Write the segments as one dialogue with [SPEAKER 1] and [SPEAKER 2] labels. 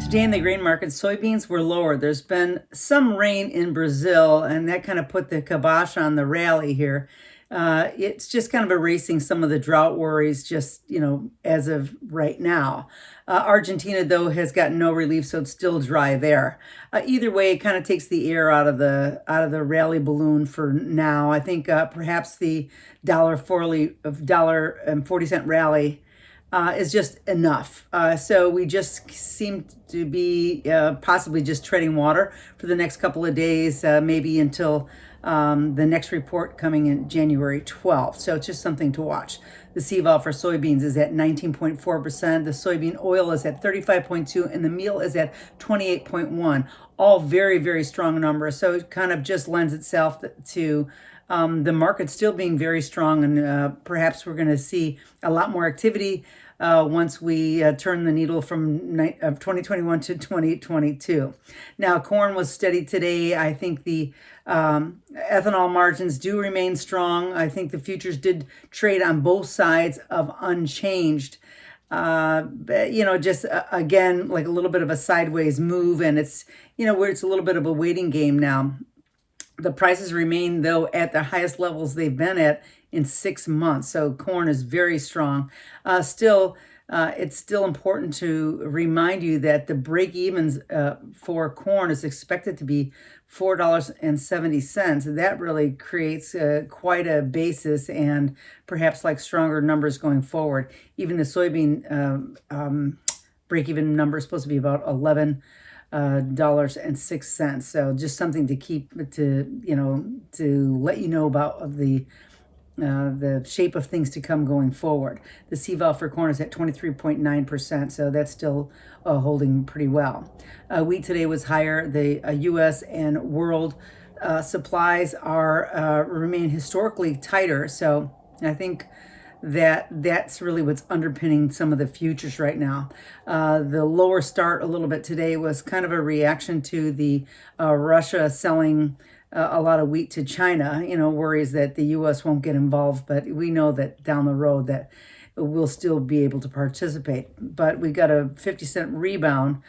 [SPEAKER 1] Today in the grain market, soybeans were lower. There's been some rain in Brazil, and that kind of put the kibosh on the rally here. It's just kind of erasing some of the drought worries, just as of right now. Argentina, though, has gotten no relief, so it's still dry there. Either way, it kind of takes the air out of the rally balloon for now. I think perhaps the $1.40 rally is just enough. So we just seem to be possibly just treading water for the next couple of days, maybe until the next report coming in January 12th. So it's just something to watch. The CVOL for soybeans is at 19.4%. The soybean oil is at 35.2, and the meal is at 28.1. All very, very strong numbers. So it kind of just lends itself to the market still being very strong, and perhaps we're going to see a lot more activity once we turn the needle from 2021 to 2022. Now, corn was steady today. I think the ethanol margins do remain strong. I think the futures did trade on both sides of unchanged. But, just again, like a little bit of a sideways move, and it's, where it's a little bit of a waiting game now. The prices remain, though, at the highest levels they've been at in 6 months. So corn is very strong. It's still important to remind you that the break evens for corn is expected to be $4.70. That really creates quite a basis, and perhaps like stronger numbers going forward. Even the soybean break even number is supposed to be about $11.06. So just something to keep to let you know about the shape of things to come going forward. The CVOL for corn is at 23.9%, so that's still holding pretty well. Wheat today was higher. The U.S. and world supplies remain historically tighter, so I think that's really what's underpinning some of the futures right now. The lower start a little bit today was kind of a reaction to the Russia selling a lot of wheat to China, worries that the U.S. won't get involved, but we know that down the road that we'll still be able to participate. But we got a 50-cent rebound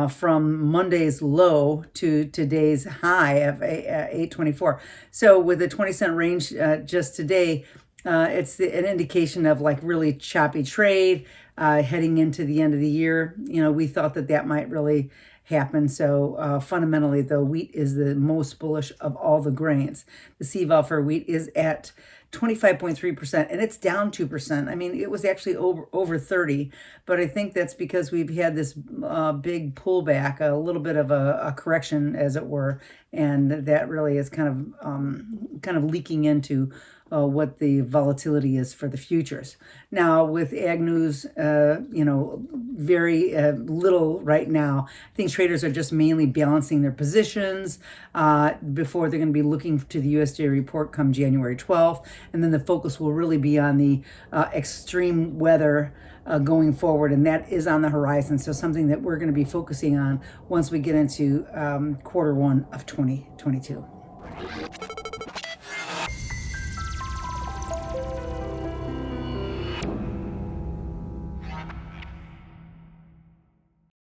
[SPEAKER 1] from Monday's low to today's high of 8.24. So with a 20-cent range just today, it's an indication of like really choppy trade heading into the end of the year. We thought that might really happen. So fundamentally, though, wheat is the most bullish of all the grains. The CVOL for wheat is at 25.3%, and it's down 2%. I mean, it was actually over 30, but I think that's because we've had this big pullback, a little bit of a correction, as it were, and that really is kind of leaking into what the volatility is for the futures. Now, with ag news, very little right now. I think traders are just mainly balancing their positions before they're going to be looking to the USDA report come January 12th. And then the focus will really be on the extreme weather going forward, and that is on the horizon. So something that we're going to be focusing on once we get into quarter one of 2022.